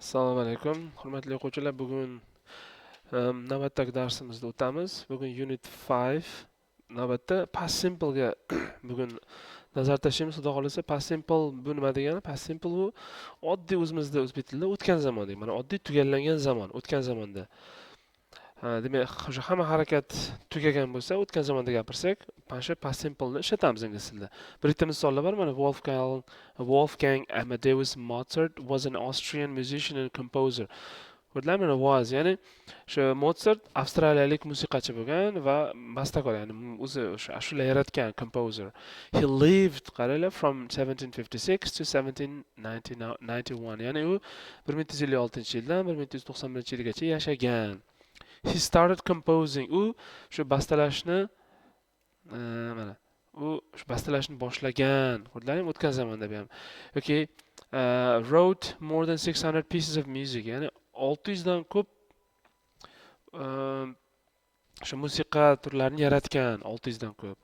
Assalomu alaykum, hurmatli o'quvchilar. Bugun navbatdagi darsimizda o'tamiz. Bugun Unit 5 navbatda past simple ga bugun nazar tashlaymiz. Xudo xohlasa, past simple bu nima degani? Past simple bu oddiy o'zimizda o'zbek tilida o'tgan zamon deydi. Mana oddiy tugallangan zamon, o'tgan zamonda. Demak, o'sha hamma harakat tugagan bo'lsa, o'tgan zamonda gapirsak, mana shu past simple ni ishlatamiz ingliz tilida. Bitta misollar bor. Mana Wolfgang Amadeus Mozart was an Austrian musician and composer. Ko'rdinglarmi? Was, ya'ni shu Mozart avstraliyalik musiqachi bo'lgan va bastakor, ya'ni o'zi o'sha ashula yaratgan composer. He lived, qaranglar, from 1756 to 1791, ya'ni u 1956-yildan 1991-yilgacha yashagan. He started composing. U shu bastalashni mana u shu bastalashni boshlagan. Ko'rdinglarmi? O'tgan zamonda bu ham. Okay. Wrote more than 600 pieces of music, ya'ni 600 dan ko'p shu musiqa turlarini yaratgan. 600 dan ko'p.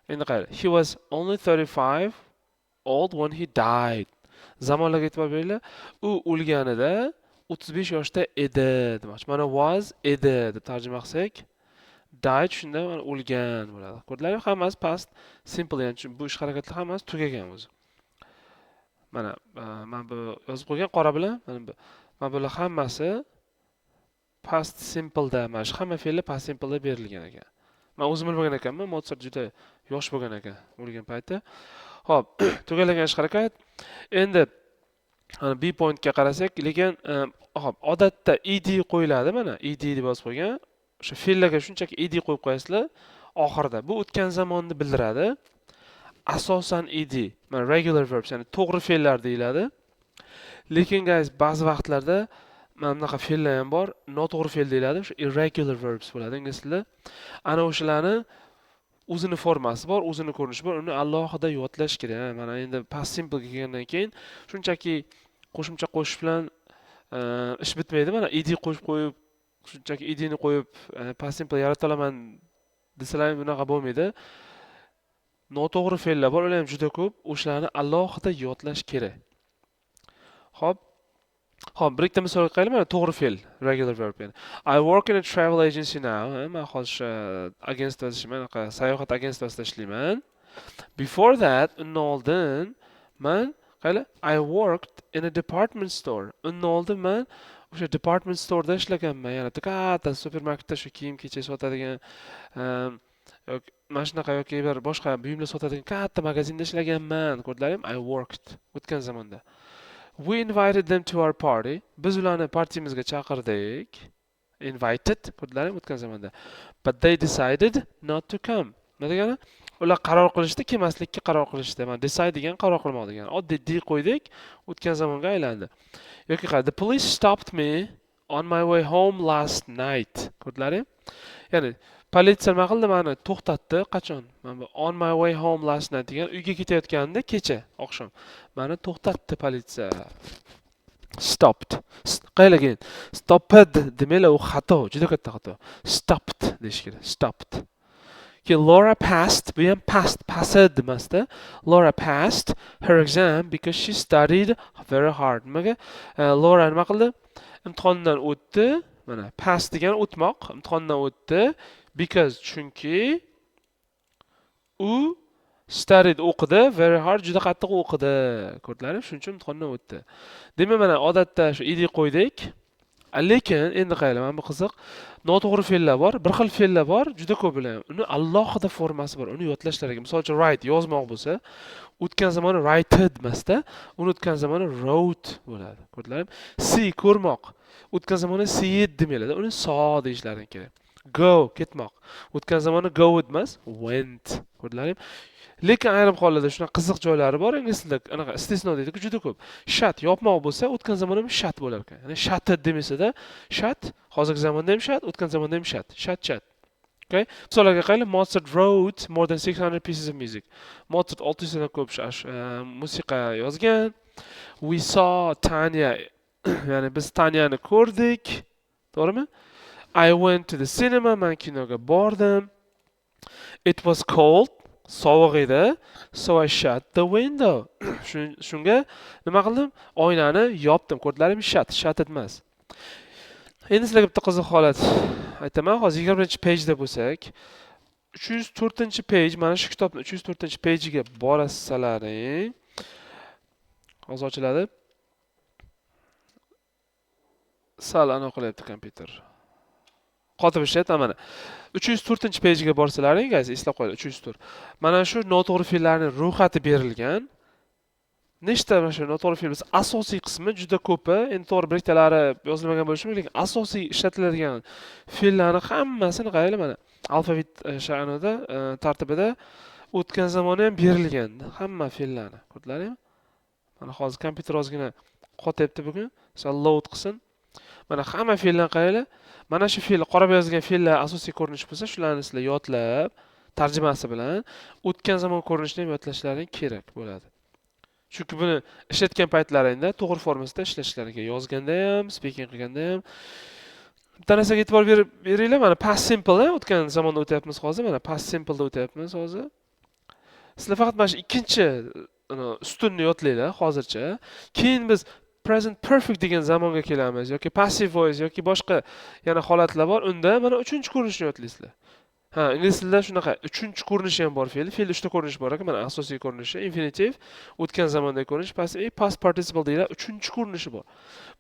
Endi qara. He was only 35 old when he died. Zamonlarga e'tibor beringlar. U o'lganida 35 yoshda edi demoqchi. Mana was edi deb tarjima qilsak, died shunda mana o'lgan bo'ladi. Ko'rdinglarmi? Hammasi past simple, ya'ni bu ish harakatlar hammasi tugagan o'zi. Mana men bu yozib qo'ygan qora bilan, mana bular hammasi past simple da, mana shu hamma fe'llar past simple da berilgan ekan. Men o'zim bilmagan ekanman, Mozart juda yosh bo'lgan ekan o'lgan paytda. Xo'p, tugallagan ish harakat. Endi B pointga qarasak, lekin hop, odatda ed qo'yiladi, mana ed deb yozib qo'ygan. O'sha fe'llarga shunchaki ed qo'yib qo'yasizlar oxirida. Bu o'tgan zamonni bildiradi. Asosan ed, mana regular verbs, ya'ni to'g'ri fe'llar deyiladi. Lekin guys, ba'zi vaqtlarda mana bunaqa fe'llar ham bor, noto'g'ri fe'l deyiladi. O'sha irregular verbs bo'ladi ingliz tilida. Ana o'shalarni o'zini formasi bor, o'zini ko'rinishi bor. Uni alohida yodlash kerak. Mana endi past simple ga kelgandan keyin shunchaki qo'shimcha qo'shish bilan ish bitmaydi. Mana ed qo'yib, shunchaki edni qo'yib past simple yarata olaman desalar ham bunaqa bo'lmaydi. Noto'g'ri fe'llar bor, ular ham juda ko'p. O'shalarni alohida yodlash kerak. Xo'p, bir ikkita misol qo'yaylik. Mana to'g'ri fe'l, regular verb yani. I work in a travel agency now. Men hozir agentsiyada ishlayman, sayohat agentsiyasida ishlayman. Before that, undan oldin men I worked in a department store. Undan oldin men o'sha department store'da ishlaganman. Ya'ni katta supermarketda shu kiyim-kechak sotadigan yoki mana shunaqa yoki bir boshqa buyumlar sotadigan katta magazinda ishlaganman. Ko'rdinglarmi? I worked o'tgan zamonda. We invited them to our party. Biz ularni partiyamizga chaqirdik. Invited, ko'rdinglarmi? O'tgan zamonda. But they decided not to come. Nima degani? Ular qaror qilishdi, kelmaslikka qaror qilishdi. Mana decide degan qaror qilmoq degani. Oddiy d qo'ydik, o'tgan zamonga aylandi. Yoki qara, the police stopped me on my way home last night. Ko'rdinglarmi? Ya'ni politsiya nima qildi? Meni to'xtatdi. Qachon? Mana on my way home last night degan uyga ketayotganimda kecha, oqshom. Meni to'xtatdi politsiya. Stopped. Qayerga? Stopped demanglar, u xato, juda katta xato. Stopped deyish kerak. Stopped. Okay, Laura passed, bu ham passed emasda. Laura passed her exam because she studied very hard. Nimaga? Laura nima qildi? Imtihondan o'tdi. Mana pass degani o'tmoq, imtihondan o'tdi. Because chunki u studied o'qidi, very hard, juda qattiq o'qidi. Ko'rdinglarmi? Shuning uchun imtihondan o'tdi. Demak, mana odatda shu ed qo'ydik. Lekin endi qaranglar, mana bu qiziq. Noto'g'ri fe'llar bor, bir xil fe'llar bor, juda ko'p bilan. Uni alohida formasi bor. Uni yodlashlar kerak. Masalan, write yozmoq bo'lsa, o'tgan zamoni writed emasda, uni o'tgan zamoni wrote bo'ladi. Ko'rdinglarmi? See ko'rmoq. O'tgan zamoni see demaylar, uni saw deyishlaring kerak. Go ketmoq. O'tgan zamoni go emas, went. Ko'rdinglarmi? Lekin ayrim hollarda shuna qiziq joylari bor ingliz tilida, anaqa istisno deydi-ku, juda ko'p. Shut yopmoq bo'lsa, o'tgan zamonda ham shut bo'lar ekan. Ya'ni shut demasa-da, shut, hozirgi zamonda ham shut, o'tgan zamonda ham shut. Shut. Okay? Misollarga qaraylik. Mozart wrote more than 600 pieces of music. Mozart 600 dan ko'p musiqa yozgan. We saw Tanya, ya'ni biz Tanyani ko'rdik. To'g'rimi? I went to the cinema, men kinoga bordim. It was cold. Sovuq edi. So I shut the window. Shunga nima qildim? Oynani yopdim. Ko'rdinglarmi? Shut emas. Endi sizlarga bitta qiziq holat aytaman. Hozir 21-pejda bo'lsak, 304-pej, mana shu kitobning 304-pejiga borasizlaring. Hozir ochiladi. Sal anaqa qilyapti kompyuter. Qotib ishlayapti mana. 304-pejiga borsalaring, guys, eslab qo'ying, 304. Mana shu noto'g'ri fe'llarning ro'yxati berilgan. Nechta mana shu noto'g'ri fe'l bo'lsa, asosiy qismi juda ko'pi, endi to'g'ri biriktalari yozilmagan bo'lishi mumkin, lekin asosiy ishlatiladigan fe'llarning hammasini qaranglar mana alfavit sha'nida, tartibida o'tgan zamoni ham berilgan, hamma fe'llarni. Ko'rdinglarmi? Mana hozir kompyuter ozgina qotyapti bugun. Sal load qilsin. Mana hamma fe'llarni qaranglar. Mana shu fe'l, qora yozilgan fe'llar asosiy ko'rinish bo'lsa, shularni sizlar yodlab, tarjimasi bilan o'tgan zamon ko'rinishini ham yodlashlaring kerak bo'ladi. Chunki buni ishlatgan paytlaringda to'g'ri formasida ishlashlaring kerak. Yozganda ham, speaking qilganda ham. Bitta narsaga e'tibor beringlar, mana past simple, o'tgan zamonda o'tyapmiz hozir, mana past simple da o'tyapmiz hozir. Sizlar faqat mana shu ikkinchi ustunni yodlanglar hozircha. Keyin biz present perfect degan zamonga kelamiz yoki passive voice yoki boshqa yana holatlar bor. Unda mana 3-ko'rinishni yodlaysizlar. Ingliz tilida shunaqa 3-ko'rinishi ham bor fe'l. Fe'l 3ta ko'rinish bor ekan. Mana asosiy ko'rinishi infinitive, o'tgan zamondagi ko'rinish, passive, past participle deyiladi. 3-ko'rinishi bor.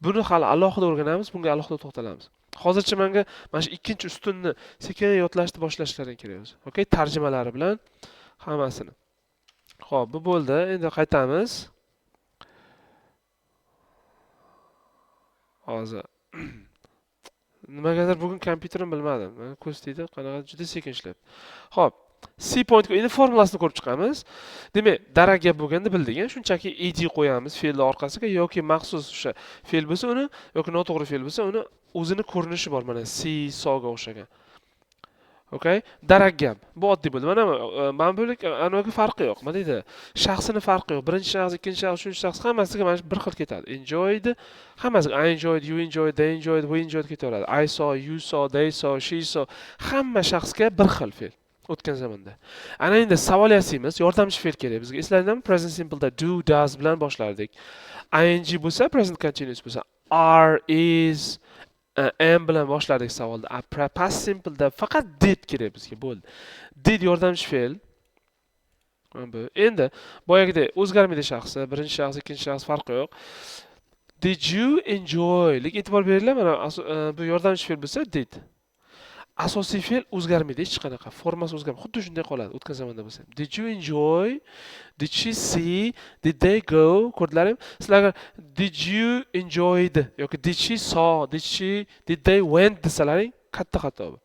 Buni hali alohida o'rganamiz, bunga alohida to'xtalamiz. Hozircha menga mana shu ikkinchi ustunni sekin yodlashni boshlashlaring kerak o'zi. Okay, tarjimalari bilan hammasini. Xo'p, bu bo'ldi. Endi qaytamiz. Hozir nimagadir bugun kompyuterim bilmadim. Men ko'z tegdi, qanaqa juda sekin ishlayapti. Xo'p, C point endi formulasini ko'rib chiqamiz. Demak, darak gap bo'lganda bildik, shunchaki ed qo'yamiz fe'lning orqasiga yoki maxsus o'sha fe'l bo'lsa uni yoki noto'g'ri fe'l bo'lsa uni o'zini ko'rinishi bor, mana C, so'ga o'xshagan. Okay? Darak gap. Bu oddiy bo'ldi. Mana bu anaga farqi yo'q. Nima deydi? Shaxsini farqi yo'q. Birinchi shaxs, ikkinchi shaxs, uchinchi shaxs hammasiga mana bir xil ketadi. Enjoyed, hammasiga I enjoyed, you enjoyed, they enjoyed, we enjoyed ketaveradi. I saw, you saw, they saw, she saw. Hamma shaxsga bir xil fe'l. O'tgan zamonda. Ana endi savol yasaymiz, yordamchi fe'l kerak bizga. Eslaringizmi? Present simple da do, does bilan boshlardik. Ing bo'lsa, present continuous bo'lsa, are, is, am bilan boshladik savolda. Past simple da faqat did kerak bizga, bo'ldi. Did yordamchi fe'l. Endi boyagidek o'zgarmaydi shaxsi, birinchi shaxs, ikkinchi shaxs farqi yo'q. Did you enjoy? Lik e'tibor beringlar, mana bu yordamchi fe'l bo'lsa did. Asosiy fe'l o'zgarmaydi, hech qanaqa. Formasi o'zgarmaydi. Xuddi shunday qoladi o'tgan zamonda bo'lsa. Did you enjoy? Did she see? Did they go? Ko'rdinglarmi? Sizlar did you enjoyed yoki did she saw? Did they went desalaring katta-katta bu.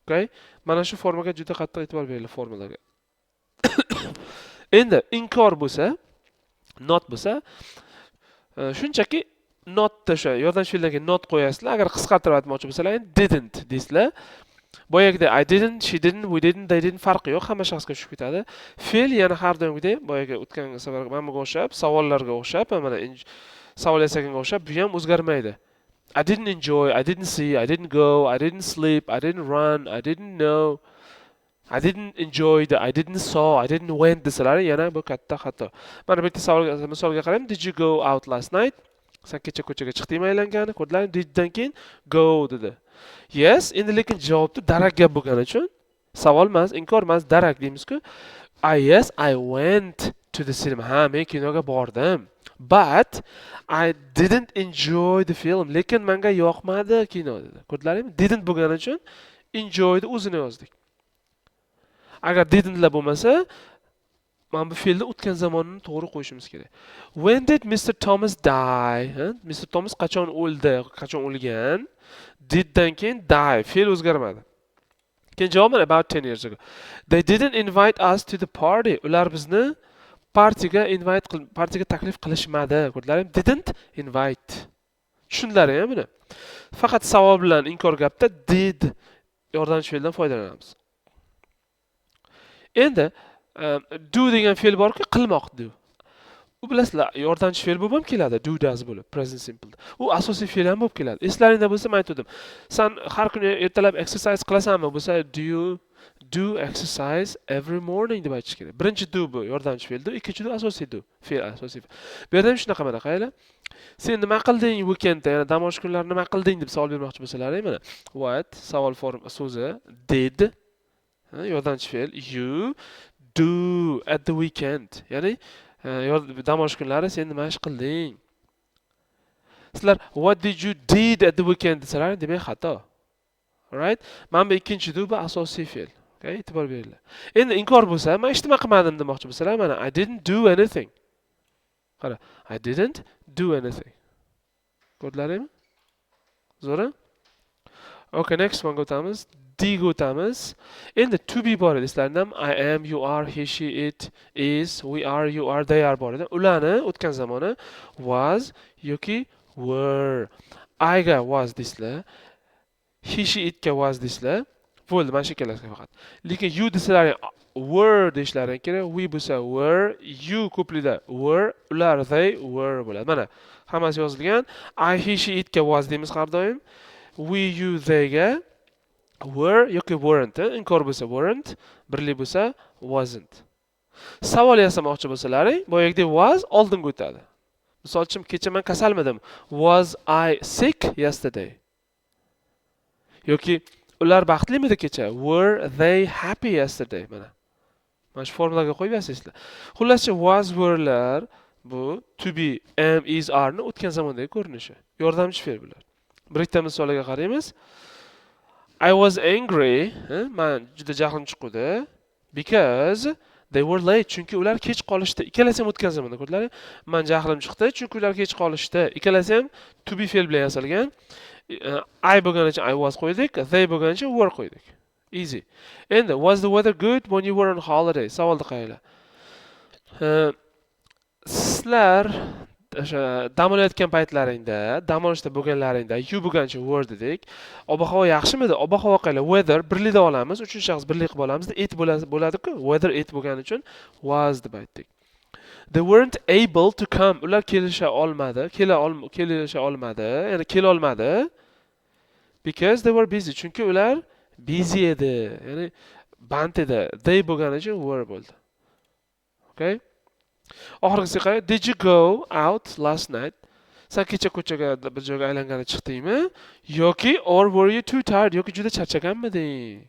Okay? Mana shu formaga juda qattiq e'tibor beringlar formalarga. Endi inkor bo'lsa, not bo'lsa, shunchaki notda o'sha yordamchi fe'llarga not qo'yasizlar. Agar qisqartirib aytmoqchi bo'lsalar, didn't deysizlar. Boyagidek I didn't, she didn't, we didn't, they didn't farqi yo'q, hamma shaxsga tushib ketadi. Fe'l yana har doimgidek, boyaga o'tgan safar mana bunga o'xshab, savollarga o'xshab, mana savol yasaganga o'xshab, bu ham o'zgarmaydi. I didn't enjoy, I didn't see, I didn't go, I didn't sleep, I didn't run, I didn't know, I didn't enjoy, I didn't saw, I didn't went desalar yana bu katta xato. Mana bu yerda savolga, misolga qarang. Did you go out last night? Sen kecha ko'chaga chiqdingmi aylangani? Ko'rdinglarmi? Diddan keyin go dedi. Yes, endi lekin javobni darak gap bo'lgani uchun savol emas, inkor emas, darak deymiz-ku. Yes, I went to the cinema. Ha, men kinoga bordim. But I didn't enjoy the film. Lekin menga yoqmadi kino dedi. Ko'rdinglarmi? Didn't bo'lgani uchun enjoyni o'zini yozdik. Agar didn'tlar bo'lmasa, mana bu fe'lni o'tgan zamonini to'g'ri qo'yishimiz kerak. When did Mr. Thomas die? Mr. Thomas qachon o'ldi? Qachon o'lgan? Diddan keyin die. Fe'l o'zgarmadi. Keyin javob mana about 10 years ago. They didn't invite us to the party. Ular bizni partiga taklif qilishmadi. Ko'rdinglarmi? Didn't invite. Tushundilaringmi buni? Faqat savol bilan inkor gapda did yordamchi fe'ldan foydalanamiz. Endi do degan fe'l borki, qilmoq do. U bilasizlar, yordamchi fe'l bo'lib ham keladi, do does bo'lib, present simple. U asosiy fe'l ham bo'lib keladi. Eslaringda bo'lsa, men aytdim. Sen har kuni ertalab exercise qilasanmi? Bo'lsa, do exercise every morning deb aytish kerak. Birinchi do bu yordamchi fe'l, ikkinchi do asosiy do, fe'l asosiy fe'l. Bu yerda ham shunaqa mana qaranglar. Sen nima qilding weekendda, ya'ni dam olish kunlari nima qilding deb savol bermoqchi bo'lsalaring, mana what savol form so'zi did, yordamchi fe'l, you do at the weekend, ya'ni dam olish kunlari sen nima ish qilding? Sizlar what did you did at the weekend desalar, demak xato. Alright? Mana bu ikkinchi do bu asosiy fe'l. Okay, e'tibor beringlar. Endi inkor bo'lsa, men hech nima qilmadim demoqchi bo'lsalar, mana I didn't do anything. Qara, I didn't do anything. Ko'rdilaringmi? Zo'ra? Okay, next one o'tamiz. Dga o'tamiz. Endi to be bor edi. Sizlardan I am, you are, he, she, it, is, we are, you are, they are bor edi. Ularni o'tgan zamoni was yoki were. I ga was deysizlar. He, she, it ga was deysizlar. Bo'ldi, mana shu ikkalasiga faqat. Lekin you desalaring were deyishlaring kerak. We bo'lsa were, you ko'plida were, ular they were bo'ladi. Mana hammasi yozilgan. I, he, she, it ga was deymiz har doim. We, you, they ga were yoki weren't. Inkor bo'lsa weren't, birli bo'lsa wasn't. Savol yasamoqchi bo'lsalaring, boyagidek was oldinga o'tadi. Misol uchun kecha men kasalmidim. Was I sick yesterday? Yoki ular baxtlimidi kecha? Were they happy yesterday? Mana shu formulaga qo'yib yasasizlar. Xullas, was, were'lar bu to be, am, is, are ni o'tgan zamondagi ko'rinishi. Yordamchi fe'l bular. Bitta misolga qaraymiz. I was angry, men juda jahlim chiqdi because they were late, chunki ular kech qolishdi. Ikkalasi ham o'tgan zamonda ko'rdinglar. Men jahlim chiqdi chunki ular kech qolishdi. Ikkalasi ham to be fe'l bilan yasalgan. I bo'lgani uchun I was qo'ydik, they bo'lgani uchun were qo'ydik. Easy. Endi was the weather good when you were on holiday? Savolni qaranglar. Sizlar o'sha dam olayotgan paytlaringda, dam olishda bo'lganlaringda you bo'lgancha were dedik. Ob-havo yaxshimidi? Ob-havo qaylar? Weather birlikda olamiz, uchinchi shaxs birlik qilib olamiz. It bo'ladi-ku. Weather it bo'lgani uchun was deb aytdik. They weren't able to come. Ular kelisha olmadi, ya'ni kela olmadi. Because they were busy. Chunki ular busy edi, ya'ni band edi. They bo'lgani uchun were bo'ldi. Okay? Oxirgisiga qarang. Did you go out last night? Sen kecha ko'chaga bir joyga aylangani chiqdingmi? Yoki or were you too tired? Yoki juda charchaganmiding?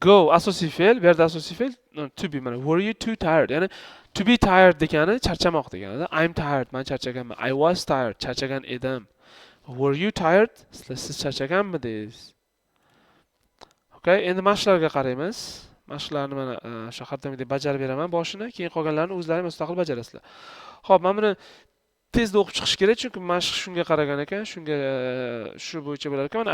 Go asosiy fe'l, bu yerda asosiy fe'l to be. Mana were you too tired? Ya'ni to be tired degani charchamoq degani. I'm tired, men charchaganman. I was tired, charchagan edim. Were you tired? Siz charchaganmidingiz? Okay, endi mashqlarga qaraymiz. Mashqlarni mana shu xattamdek bajarib beraman boshini, keyin qolganlarini o'zlaringiz mustaqil bajarasizlar. Xo'p, men buni tezda o'qib chiqish kerak, chunki mashq shunga qaragan ekan, shu bo'yicha bo'lar ekan.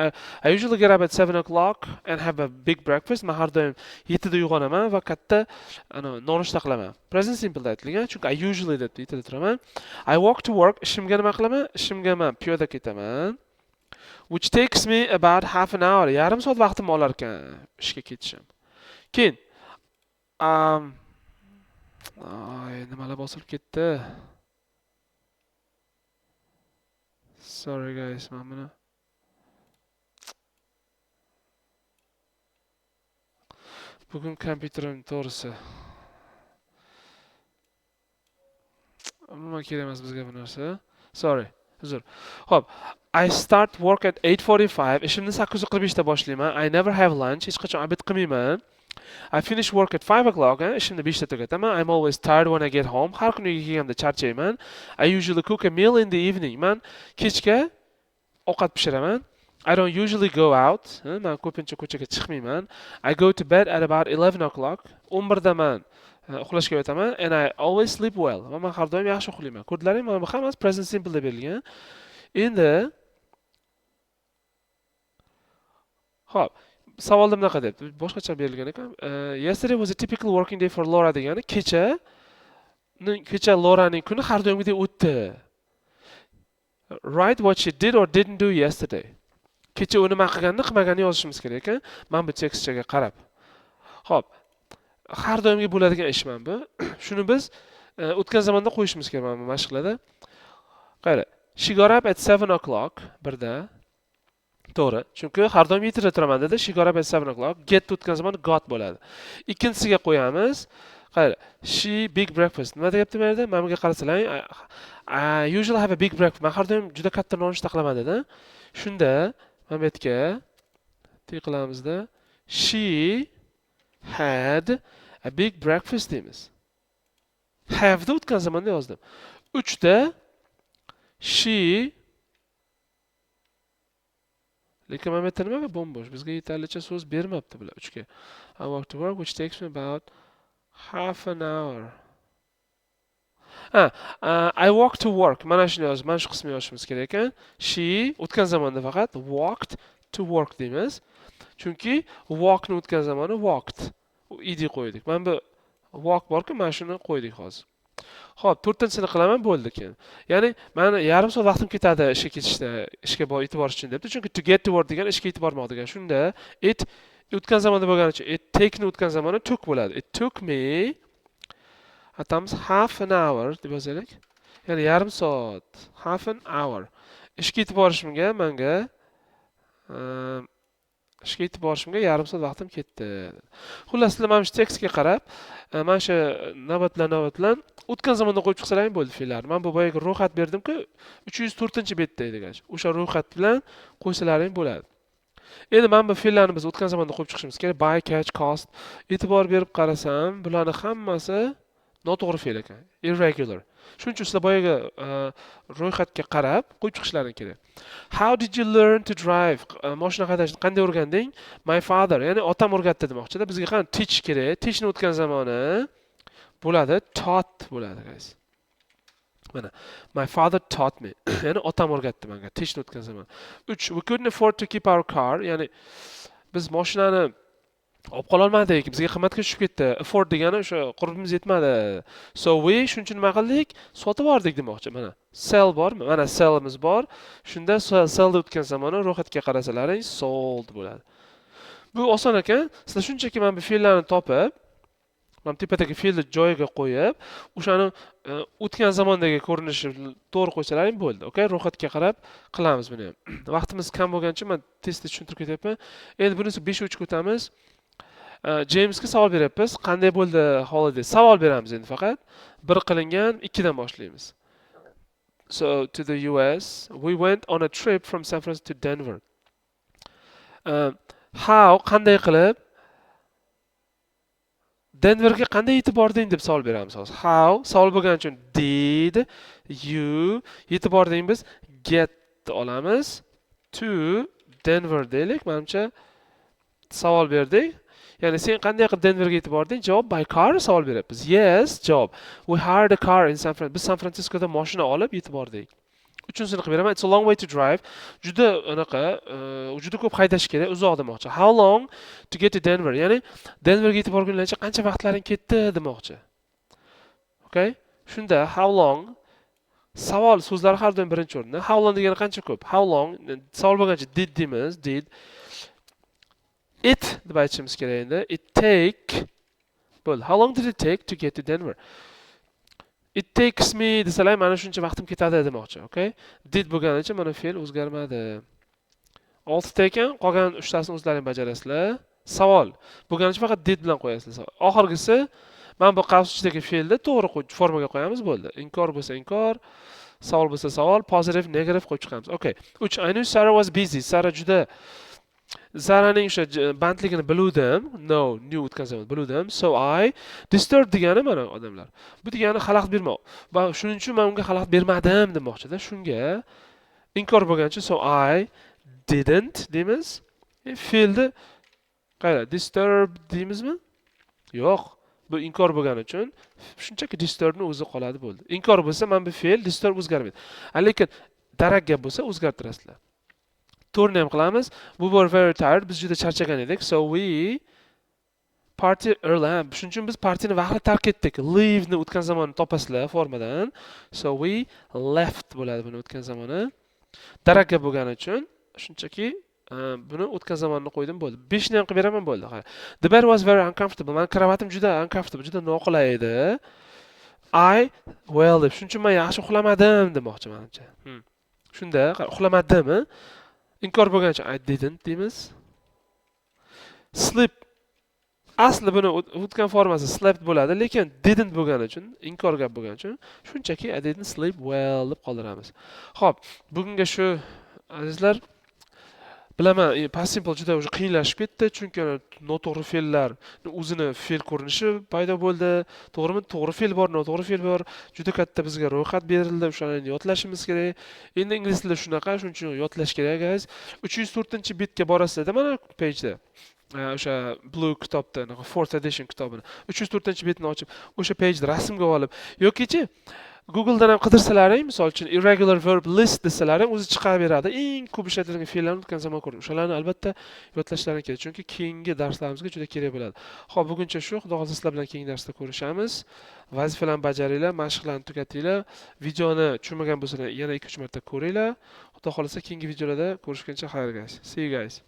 I usually get up at 7 o'clock and have a big breakfast. Men har doim 7 da uyg'onaman va katta nonushta qilaman. Present simple aytilgan, chunki I usually deb 7 da turaman. I walk to work. Ishimga nima qilaman? Ishimga men piyoda ketaman. Which takes me about half an hour. Yarim soat vaqtimni olar ekan ishga ketishim. Keyin nimalar bosilib ketdi? Sorry guys, men buni bugun kompyuterim to'g'risi umuman kerak emas bizga bu narsa. Sorry, uzr. Xo'p, I start work at 8:45. Ishimni 8:45 da boshlayman. I never have lunch. Hech qachon obed qilmayman. I finish work at 5 o'clock. Ishimni 5 da tugataman. I'm always tired when I get home. Har kuni uyga kelganda charchayman. I usually cook a meal in the evening. Men kechga ovqat pishiraman. I don't usually go out. Men ko'pincha ko'chaga chiqmayman. I go to bed at about 11 o'clock. 11 da men uxlashga yotaman. And I always sleep well. Men har doim yaxshi uxlayman. Ko'rdinglarmi? Mana bu hammasi present simple deb berilgan. Endi xo'p, savolda bunaqa deb boshqacha berilgan ekan. Yesterday was a typical working day for Laura degani kecha Lauraning kuni har doimgidek o'tdi. Write what she did or didn't do yesterday. Kecha u nima qilganini, qilmaganini yozishimiz kerak ekan. Men bu tekstchaga qarab. Xo'p, har doimgi bo'ladigan ish men bu. Shuni biz o'tgan zamonda qo'yishimiz kerak mana bu mashqlarda. Qara, she got up at 7 o'clock birda. To'g'ri. Chunki har doim yetida turaman dedi. She got up at 7 o'clock. Get o'tgan zaman got bo'ladi. Ikkinchisiga qo'yamiz. Qara. She big breakfast. Nima deyapti bu yerda? Mana bunga qarasalaring. I usually have a big breakfast. Men har doim juda katta nonushta qilaman dedi. Shunda mana bu yerga qilamizda. She had a big breakfast deymiz. Have da o'tgan zamanda yozdim. 3 da she lekin mana bu yerda nimaga bo'sh? Bizga yetarlicha so'z bermabdi bular 3 ga. I walk to work which takes me about half an hour. I walk to work. Mana shuni yoz, mana shu qismni yozishimiz kerak ekan. She o'tgan zamonda faqat walked to work deymiz. Chunki walk ni o'tgan zamoni walked. Id qo'ydik. Mana bu walk bor-ku, mana shuni qo'ydik hozir. Xo'p, 4-sini qilaman bo'ldi keyin. Ya'ni meni yarim soat vaqtim ketadi ishga ketishda, ishga e'tibor uchun debdi. Chunki to get to work degan ishga e'tibor bermoq degan. Shunda it o'tgan zamonda bo'lgani uchun it take ni o'tgan zamoni took bo'ladi. It took me atamiz half an hour deb yozaylik. Ya'ni yarim soat, half an hour. Ishga yetib borishimga menga ishga yetib borishimga yarim soat vaqtim ketdi. Xullas, mana shu tekstga qarab, mana shu navbat bilan o'tgan zamonda qo'yib chiqsalaring bo'ldi fe'llarni. Men bu boyaga ro'yxat berdim-ku, 304-betda edi gash. O'sha ro'yxat bilan qo'ysalaring bo'ladi. Endi mana bu fe'llarni biz o'tgan zamonda qo'yib chiqishimiz kerak. Buy, catch, cost. E'tibor berib qarasam, bularning hammasi noto'g'ri fe'l ekan. Irregular. Shuning uchun sizlar boyaga ro'yxatga qarab qo'yib chiqishlaring kerak. How did you learn to drive? Mashina haydashni qanday o'rganding? My father, ya'ni otam o'rgatdi demoqchida. Bizga qani teach kerak. Teach ni o'tgan zamoni bo'ladi, taught bo'ladi, guys. Mana, my father taught me. Ya'ni otam o'rgatdi menga. Teach ni o'tgan zamoni. 3. We couldn't afford to keep our car, ya'ni biz mashinani olib qola olmadik, bizga qimmatga tushib ketdi. Afford degani o'sha qurbimiz yetmadi. So we shuning uchun nima qildik? Sotib oldik demoqchi. Mana sell bormi? Mana sellimiz bor. Shunda sellda o'tgan zamoni ro'yxatga qarasalaring sold bo'ladi. Bu oson ekan. Sizlar shunchaki mana bu fe'llarni topib, mana tepadagi fe'lni joyiga qo'yib, o'shani o'tgan zamondagi ko'rinishini to'g'ri qo'ysalaring bo'ldi. Okay? Ro'yxatga qarab qilamiz buni ham. Vaqtimiz kam bo'lgancha men testda tushuntirib ketyapman. Endi bunisi 5-3 ga o'tamiz. Jamesga savol beryapmiz. Qanday bo'ldi holiday? Savol beramiz endi faqat. 1 qilingan 2 dan boshlaymiz. So to the US, we went on a trip from San Francisco to Denver. How qanday qilib Denverga qanday yetib bording deb savol beramiz hozir. How savol bo'lgani uchun did you yetib bording biz get olamiz to Denver deylik. Menimcha savol berdik. Ya'ni sen qanday qilib Denverga yetib bording? Javob by car savol beryapmiz. Yes, javob. We hired a car in San Francisco. Biz San Franciscoda mashina olib yetib bordik. 3-sini qilib beraman. It's a long way to drive. Juda anaqa, juda ko'p haydash kerak, uzoq demoqchi. How long to get to Denver? Ya'ni Denverga yetib borgunlaricha qancha vaqtlaring ketdi demoqchi. Okay? Shunda how long savol so'zlari har doim birinchi o'rinda. How long degani qancha ko'p? How long savol bo'lgancha did deymiz. Did it deb aytishimiz kerak endi. It take bo'ldi. How long did it take to get to Denver? It takes me desalar mana shuncha vaqtim ketadi demoqchi, okay? Did bo'lganicha mana fe'l o'zgarmadi. 6 ta ekan, qolgan 3 tasini o'zlaring bajarasizlar. Savol bo'lganicha faqat did bilan qo'yasizlar. Oxirgisi mana bu qavs ichidagi fe'lni to'g'ri formaga qo'yamiz bo'ldi. Inkor bo'lsa inkor, savol bo'lsa savol, positive, negative qo'yib chiqamiz. Okay. 3. I knew Sarah was busy. Sarah juda Zaraning o'sha bandligini biluvdim. No, knew o'tgan zaman biluvdim. So I disturbed degani mana odamlar. Bu degani xalaqit bermoq. Va shuning uchun men unga xalaqit bermadim demoqchi-da. Shunga inkor bo'lgancha so I didn't deymiz. Fe'lni qayda disturb deymizmi? Yo'q. Bu inkor bo'lgani uchun shunchaki disturbni o'zi qoladi bo'ldi. Inkor bo'lsa men bu fe'l disturb o'zgarmaydi. Lekin darak gap bo'lsa o'zgartirasizlar. To'g'rini ham qilamiz. We were very tired. Biz juda charchagan edik. So we party early. Shuning uchun biz partiyani vaqtida tark etdik. Leave ni o'tgan zamonni topasizlar formadan. So we left bo'ladi buni o'tgan zamoni. Darakka bo'lgani uchun shunchaki buni o'tgan zamonni qo'ydim bo'ldi. 5 ni ham qilib beraman bo'ldi. The bed was very uncomfortable. Men kravatim juda uncomfortable, juda noqulay edi. Deb shuning uchun men yaxshi uxlamadim demoqchi menimcha. Shunda uxlamadimmi? Inkor bo'lgani uchun I didn't deymiz. Sleep asli buni o'tgan formasi slept bo'ladi, lekin didn't bo'lgani uchun, inkor gap bo'lgani uchun shunchaki I didn't sleep well deb qoldiramiz. Xo'p, bugunga shu azizlar. Bilaman, past simple juda qiyinlashib ketdi, chunki noto'g'ri fe'llar o'zini fe'l ko'rinishi paydo bo'ldi. To'g'rimi? To'g'ri fe'l bor, noto'g'ri fe'l bor. Juda katta bizga ro'yxat berildi, o'shalarni yodlashimiz kerak. Endi ingliz tilida shunaqa, shuning uchun yodlash kerak, guys. 304-bitga borasizda mana pageda. O'sha blue kitobda, 4th edition kitobini 304-bitni ochib, o'sha pageda rasmga olib yokichi Google'dan ham qidirsalaring, misol uchun irregular verb list desalaring, o'zi chiqaveradi. Eng ko'p ishlatilgan fe'llarni o'tgan zamon ko'ring. O'shalarni albatta yodlashlaring kerak, chunki keyingi darslarimizga juda kerak bo'ladi. Xo'p, buguncha shu. Xudo xohlasa sizlar bilan keyingi darsda ko'rishamiz. Vazifalarni bajaringlar, mashqlarni tugatinglar. Videoni tushunmagan bo'lsangiz, yana 2-3 marta ko'ringlar. Xudo xohlasa keyingi videolarda ko'rishguncha xayr guys. See you guys.